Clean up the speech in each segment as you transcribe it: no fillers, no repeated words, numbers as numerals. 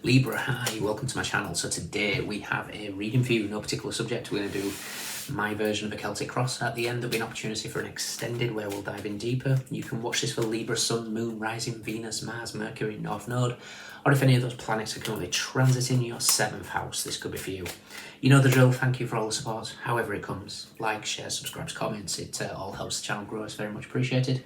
Libra, hi, welcome to my channel. So today we have a reading for you, no particular subject. We're going to do my version of a Celtic cross. At the end there'll be an opportunity for an extended where we'll dive in deeper. You can watch this for Libra, Sun, Moon, Rising, Venus, Mars, Mercury, North Node, or if any of those planets are currently transiting your 7th house, this could be for you. You know the drill, thank you for all the support, however it comes. Like, share, subscribe, comments, it all helps the channel grow, it's very much appreciated.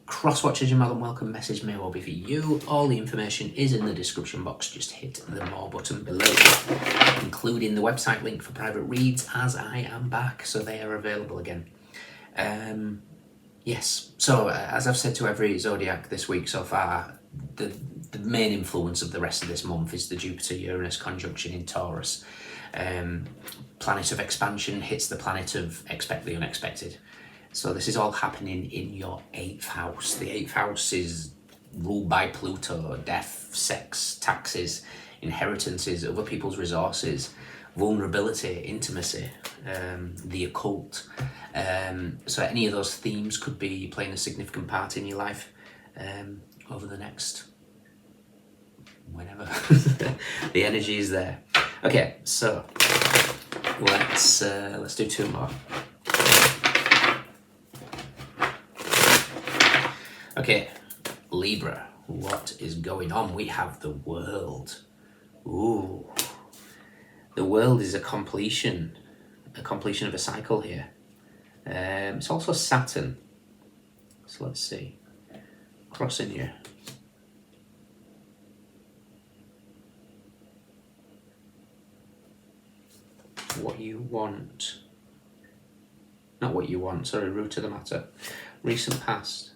Cross watchers, you're more than welcome. Message may well be for you. All the information is in the description box. Just hit the more button below, including the website link for private reads, as I am back, so they are available again. Yes, so as I've said to every zodiac this week so far, the main influence of the rest of this month is the Jupiter-Uranus conjunction in Taurus. Planet of expansion hits the planet of expect the unexpected. So this is all happening in your 8th house. The 8th house is ruled by Pluto, death, sex, taxes, inheritances, other people's resources, vulnerability, intimacy, the occult. So any of those themes could be playing a significant part in your life over the next whenever. The energy is there. Okay, so let's do two more. Okay, Libra, what is going on? We have the world. Ooh, the world is a completion of a cycle here. It's also Saturn. So let's see, crossing here. What you want. Not what you want, sorry, root of the matter. Recent past.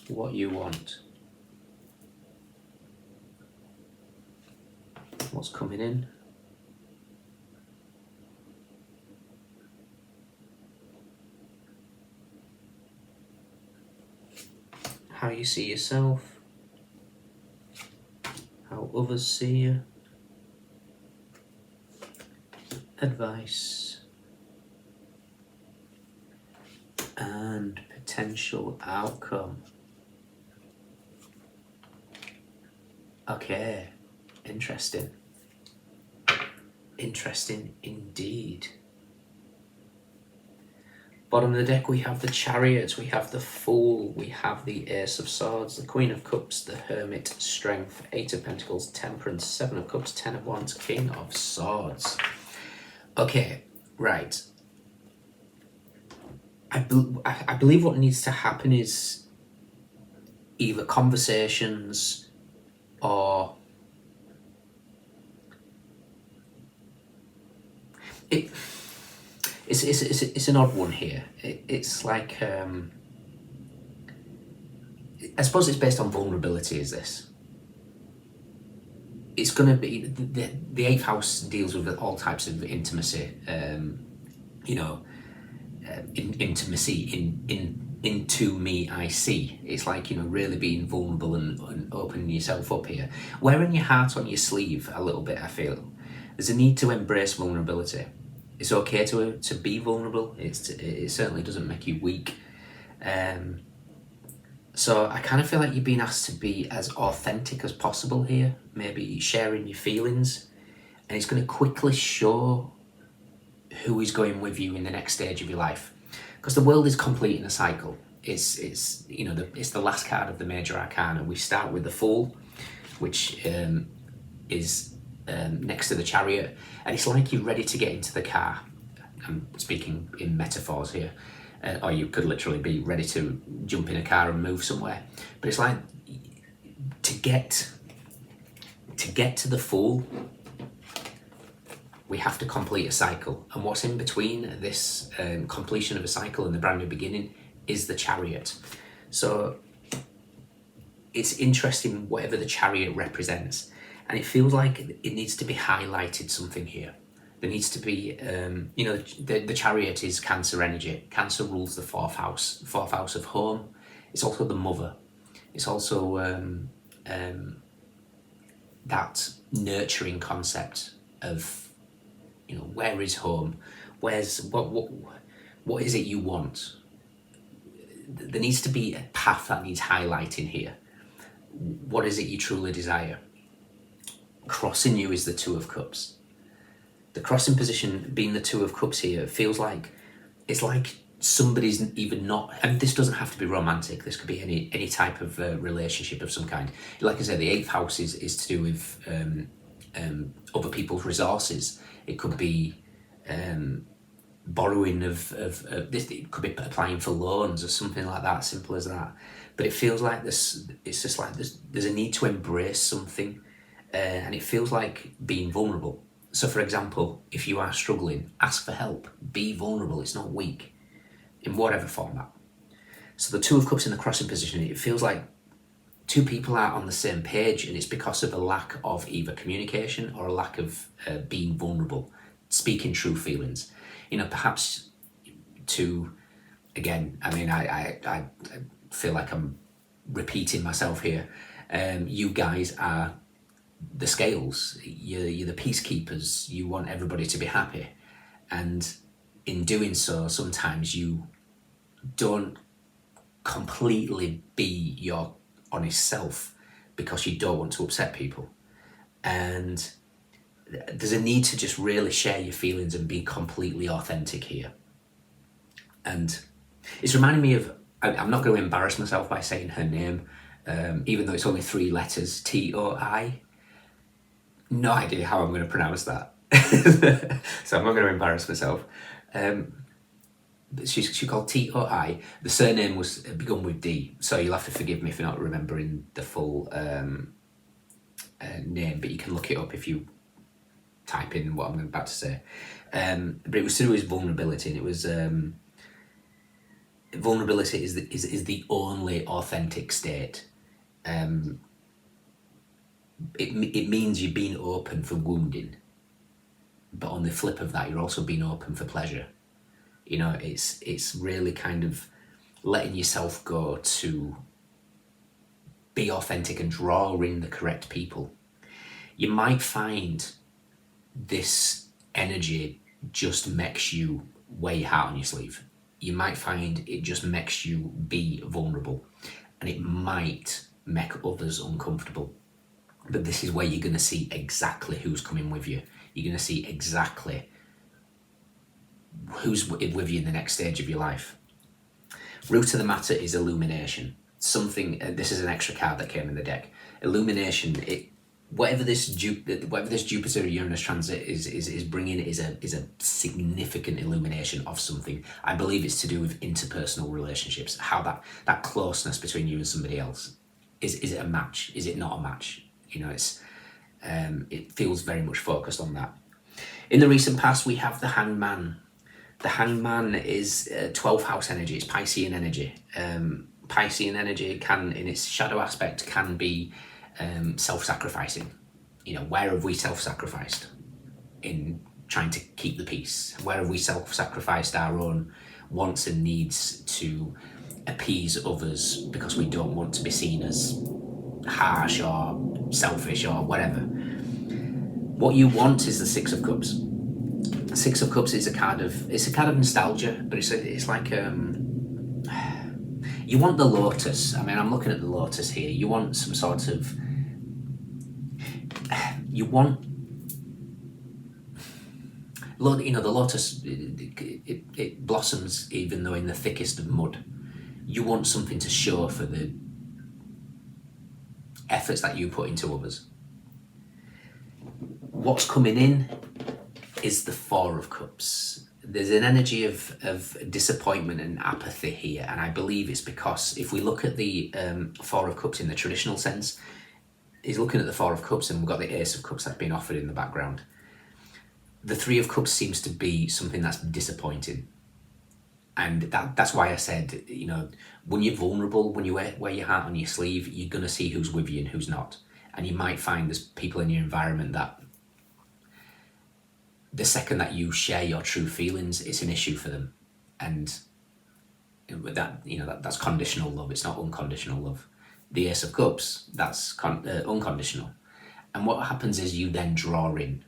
What you want. What's coming in. How you see yourself. How others see you. Advice. And potential outcome. Okay, interesting. Interesting indeed. Bottom of the deck, we have the Chariot, we have the Fool, we have the Ace of Swords, the Queen of Cups, the Hermit, Strength, 8 of Pentacles, Temperance, 7 of Cups, 10 of Wands, King of Swords. Okay, right. I believe what needs to happen is either conversations or it's an odd one here. It's like I suppose it's based on vulnerability. Is this? It's going to be the 8th house deals with all types of intimacy. Intimacy into me I see. It's like, really being vulnerable and opening yourself up here. Wearing your heart on your sleeve a little bit, I feel. There's a need to embrace vulnerability. It's okay to be vulnerable. It certainly doesn't make you weak. So I kind of feel like you're being asked to be as authentic as possible here. Maybe sharing your feelings. And it's going to quickly show who is going with you in the next stage of your life. Because the world is completing a cycle. It's the last card of the major arcana. We start with the Fool, which is next to the Chariot, and it's like you're ready to get into the car. I'm speaking in metaphors here, or you could literally be ready to jump in a car and move somewhere. But it's like to get to the Fool, we have to complete a cycle, and what's in between this completion of a cycle and the brand new beginning is the Chariot. So it's interesting whatever the Chariot represents, and it feels like it needs to be highlighted something here. There needs to be, the Chariot is Cancer energy. Cancer rules the 4th house of home. It's also the mother. It's also that nurturing concept of, where is home? What is it you want? there needs to be a path that needs highlighting here. What is it you truly desire? Crossing you is the Two of Cups. The crossing position being the Two of Cups here feels like it's like somebody's even not, and this doesn't have to be romantic, this could be any type of relationship of some kind. Like I said, the 8th house is to do with other people's resources. It could be borrowing of this, it could be applying for loans or something like that, simple as that. But it feels like this, it's just like there's a need to embrace something, and it feels like being vulnerable. So for example, if you are struggling, ask for help, be vulnerable, it's not weak, in whatever format. So the Two of Cups in the crossing position, it feels like two people are on the same page, and it's because of a lack of either communication or a lack of being vulnerable, speaking true feelings. You know, perhaps to, again, I mean, I feel like I'm repeating myself here. You guys are the scales, you're the peacekeepers, you want everybody to be happy. And in doing so, sometimes you don't completely be your honest self because you don't want to upset people. And there's a need to just really share your feelings and be completely authentic here. And it's reminding me of, I'm not going to embarrass myself by saying her name, even though it's only 3 letters, T-O-I. No idea how I'm going to pronounce that. So I'm not going to embarrass myself. She's called T-O-I. The surname was begun with D, so you'll have to forgive me for not remembering the full name, but you can look it up if you type in what I'm about to say. But it was to do with vulnerability, and it was vulnerability is the only authentic state. It means you're being open for wounding, but on the flip of that, you're also being open for pleasure. You know, it's really kind of letting yourself go to be authentic and draw in the correct people. You might find this energy just makes you wear your heart on your sleeve. You might find it just makes you be vulnerable, and it might make others uncomfortable. But this is where you're going to see exactly who's coming with you. You're going to see exactly who's with you in the next stage of your life. Root of the matter is illumination. Something, this is an extra card that came in the deck. Illumination, whatever this Jupiter Uranus transit is bringing is a significant illumination of something. I believe it's to do with interpersonal relationships, how that closeness between you and somebody else. Is it a match? Is it not a match? You know, it feels very much focused on that. In the recent past, we have the Hangman. The Hangman is 12th house energy. It's Piscean energy. Piscean energy can, in its shadow aspect, can be self-sacrificing. You know, where have we self-sacrificed in trying to keep the peace? Where have we self-sacrificed our own wants and needs to appease others because we don't want to be seen as harsh or selfish or whatever? What you want is the Six of Cups. Six of Cups is a card of nostalgia, but it's like you want the lotus. I mean, I'm looking at the lotus here. You want some sort of the lotus, it blossoms even though in the thickest of mud. You want something to show for the efforts that you put into others. What's coming in is the Four of Cups. There's an energy of disappointment and apathy here, and I believe it's because if we look at the Four of Cups in the traditional sense, he's looking at the Four of Cups and we've got the Ace of Cups that's been offered in the background. The Three of Cups seems to be something that's disappointing. And that's why I said, you know, when you're vulnerable, when you wear your heart on your sleeve, you're going to see who's with you and who's not. And you might find there's people in your environment that the second that you share your true feelings, it's an issue for them. And that's conditional love. It's not unconditional love. The Ace of Cups, that's unconditional. And what happens is you then draw in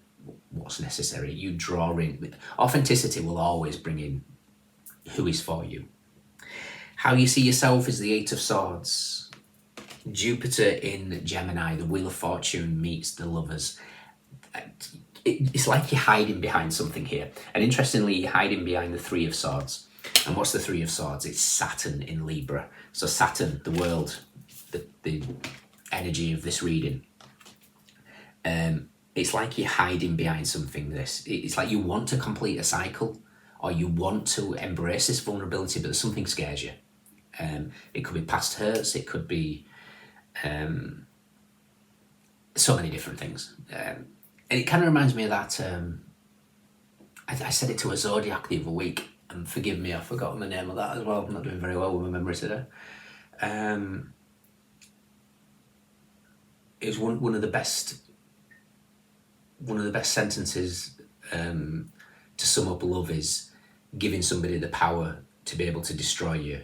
what's necessary. You draw in. Authenticity will always bring in who is for you. How you see yourself is the Eight of Swords. Jupiter in Gemini, the Wheel of Fortune meets the Lovers. It's like you're hiding behind something here. And interestingly, you're hiding behind the Three of Swords. And what's the Three of Swords? It's Saturn in Libra. So Saturn, the world, the energy of this reading. It's like you're hiding behind something. It's like you want to complete a cycle, or you want to embrace this vulnerability, but something scares you. It could be past hurts. It could be so many different things. And it kind of reminds me of that. I said it to a zodiac the other week, and forgive me, I've forgotten the name of that as well. I'm not doing very well with my memory today. It was one of the best sentences to sum up love is giving somebody the power to be able to destroy you,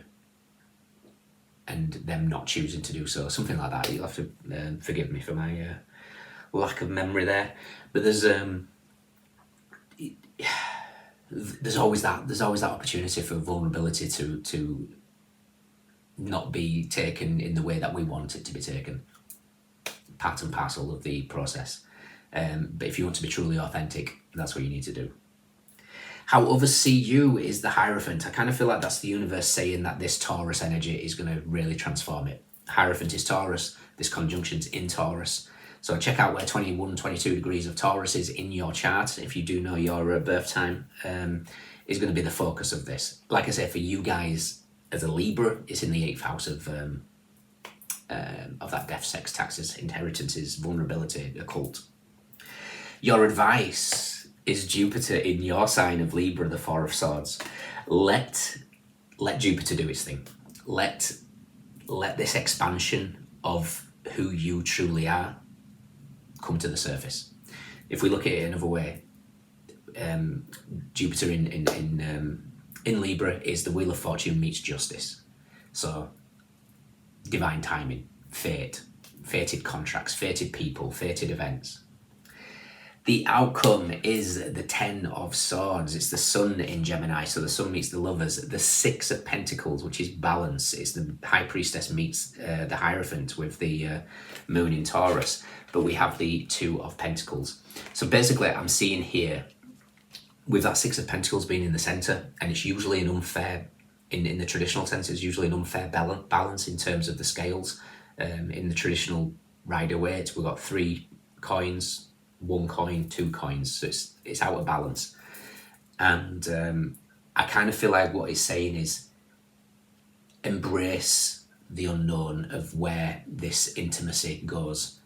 and them not choosing to do so. Something like that. You'll have to forgive me for my lack of memory there. But there's always that opportunity for vulnerability to not be taken in the way that we want it to be taken. Part and parcel of the process. But if you want to be truly authentic, that's what you need to do. How others see you is the Hierophant. I kind of feel like that's the universe saying that this Taurus energy is going to really transform it. Hierophant is Taurus. This conjunction's in Taurus. So check out where 21, 22 degrees of Taurus is in your chart. If you do know your birth time, is going to be the focus of this. Like I say, for you guys as a Libra, it's in the 8th house of that death, sex, taxes, inheritances, vulnerability, occult. Your advice is Jupiter in your sign of Libra, the Four of Swords. Let Jupiter do its thing. Let this expansion of who you truly are come to the surface. If we look at it another way, Jupiter in Libra is the Wheel of Fortune meets justice. So divine timing, fate, fated contracts, fated people, fated events. The outcome is the Ten of Swords. It's the Sun in Gemini, so the Sun meets the Lovers. The Six of Pentacles, which is balance. It's the High Priestess meets the Hierophant with the Moon in Taurus. But we have the Two of Pentacles. So basically, I'm seeing here, with that Six of Pentacles being in the centre, and it's usually an unfair, in the traditional sense, it's usually an unfair balance in terms of the scales. In the traditional Rider-Waite, we've got 3 coins, 1 coin, 2 coins, so it's out of balance. And I kind of feel like what it's saying is embrace the unknown of where this intimacy goes.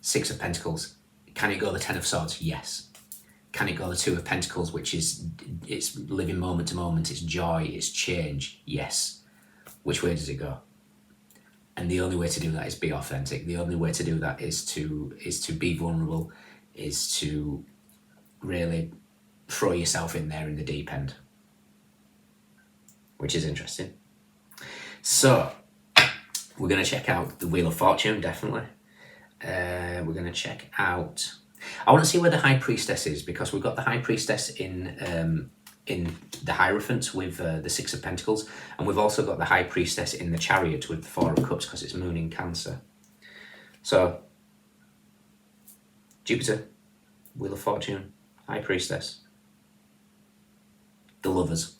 6 of Pentacles, can it go the 10 of Swords? Yes. Can it go the 2 of Pentacles, which is it's living moment to moment, it's joy, it's change? Yes. Which way does it go? And the only way to do that is be authentic. The only way to do that is to be vulnerable, is to really throw yourself in there in the deep end, which is interesting. So we're going to check out the Wheel of Fortune, definitely. We're going to check out, I want to see where the High Priestess is, because we've got the High Priestess in the Hierophant with the 6 of Pentacles, and we've also got the High Priestess in the Chariot with the 4 of Cups, because it's Moon in Cancer. So Jupiter, Wheel of Fortune, High Priestess, the Lovers.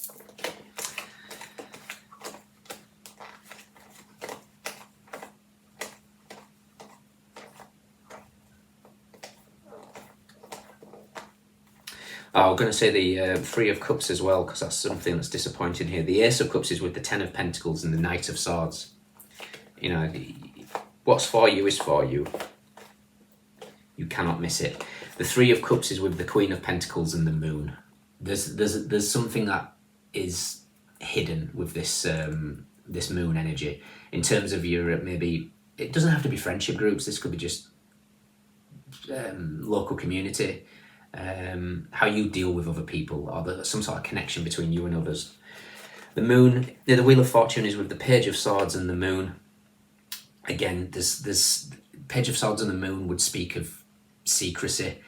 Oh, I'm going to say the 3 of Cups as well, because that's something that's disappointing here. The Ace of Cups is with the 10 of Pentacles and the Knight of Swords. You know, what's for you is for you. You cannot miss it. The 3 of Cups is with the Queen of Pentacles and the Moon. There's something that is hidden with this this Moon energy in terms of your maybe. It doesn't have to be friendship groups. This could be just local community. How you deal with other people, or some sort of connection between you and others. The Moon, the Wheel of Fortune is with the Page of Swords and the Moon. Again, this Page of Swords and the Moon would speak of secrecy.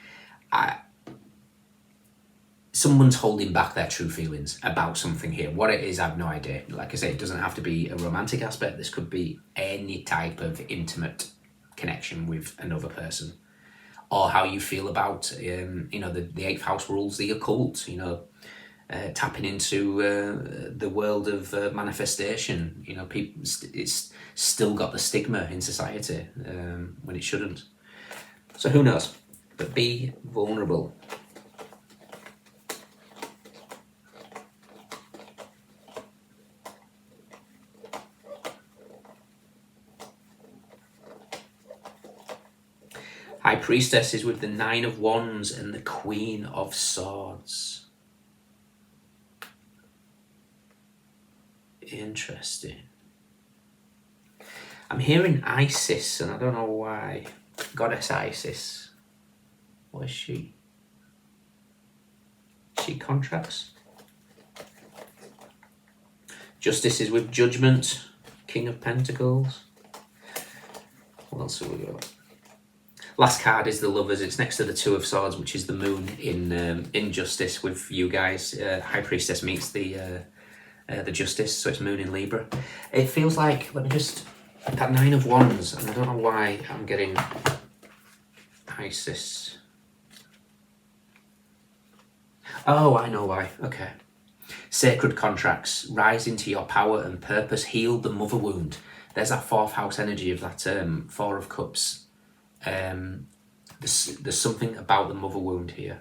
someone's holding back their true feelings about something here. What it is, I have no idea. Like I say, it doesn't have to be a romantic aspect. This could be any type of intimate connection with another person, or how you feel about, the eighth house rules the occult, tapping into the world of manifestation. People, it's still got the stigma in society when it shouldn't. So who knows? But be vulnerable. High Priestess is with the Nine of Wands and the Queen of Swords. Interesting. I'm hearing Isis, and I don't know why. Goddess Isis. What is she? She contracts. Justice is with Judgment, King of Pentacles. What else have we got? Last card is the Lovers. It's next to the Two of Swords, which is the Moon in Justice with you guys. High Priestess meets the Justice, so it's Moon in Libra. It feels like, let me just, that Nine of Wands, and I don't know why I'm getting Isis. Oh, I know why. Okay. Sacred contracts. Rise into your power and purpose. Heal the mother wound. There's that fourth house energy of that Four of Cups. There's something about the mother wound here.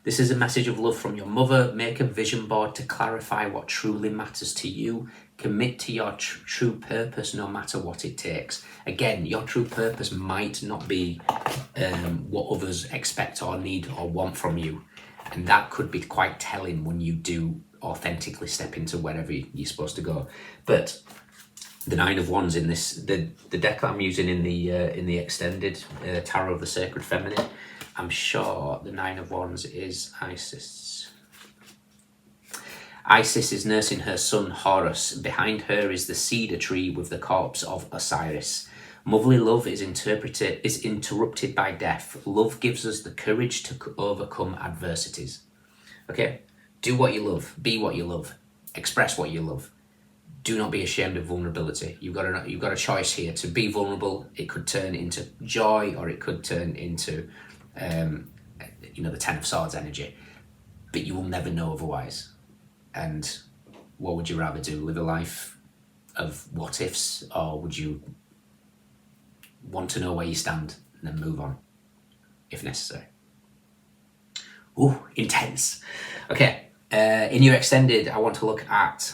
This is a message of love from your mother. Make a vision board to clarify what truly matters to you. Commit to your true purpose no matter what it takes. Again, your true purpose might not be what others expect or need or want from you. And that could be quite telling when you do authentically step into wherever you're supposed to go. But the Nine of Wands in this, the deck that I'm using in the extended Tarot of the Sacred Feminine, I'm sure the Nine of Wands is Isis. Isis is nursing her son Horus. Behind her is the cedar tree with the corpse of Osiris. Motherly love is interrupted by death. Love gives us the courage to overcome adversities. Okay? Do what you love. Be what you love. Express what you love. Do not be ashamed of vulnerability. You've got a choice here to be vulnerable. It could turn into joy, or it could turn into, the Ten of Swords energy. But you will never know otherwise. And what would you rather do? Live a life of what ifs, or would you want to know where you stand and then move on, if necessary? Ooh, intense. Okay, in your extended, I want to look at.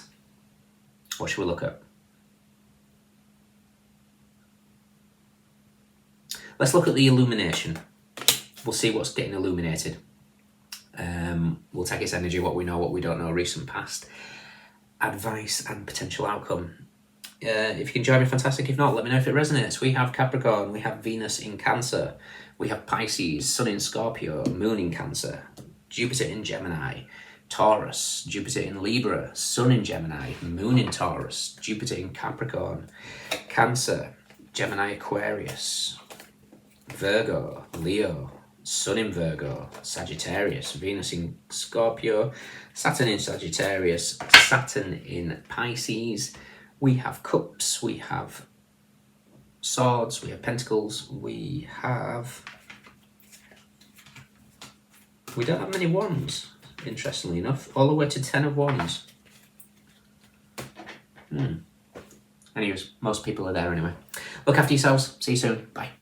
What should we look at? Let's look at the illumination. We'll see what's getting illuminated. We'll take its energy, what we know, what we don't know, recent past, advice and potential outcome. If you can join me, fantastic. If not, let me know if it resonates. We have Capricorn, we have Venus in Cancer, we have Pisces, Sun in Scorpio, Moon in Cancer, Jupiter in Gemini, Taurus, Jupiter in Libra, Sun in Gemini, Moon in Taurus, Jupiter in Capricorn, Cancer, Gemini, Aquarius, Virgo, Leo, Sun in Virgo, Sagittarius, Venus in Scorpio, Saturn in Sagittarius, Saturn in Pisces. We have Cups, we have Swords, we have Pentacles, we don't have many Wands. Interestingly enough, all the way to 10 of Wands. Anyways, most people are there anyway. Look after yourselves. See you soon. Bye.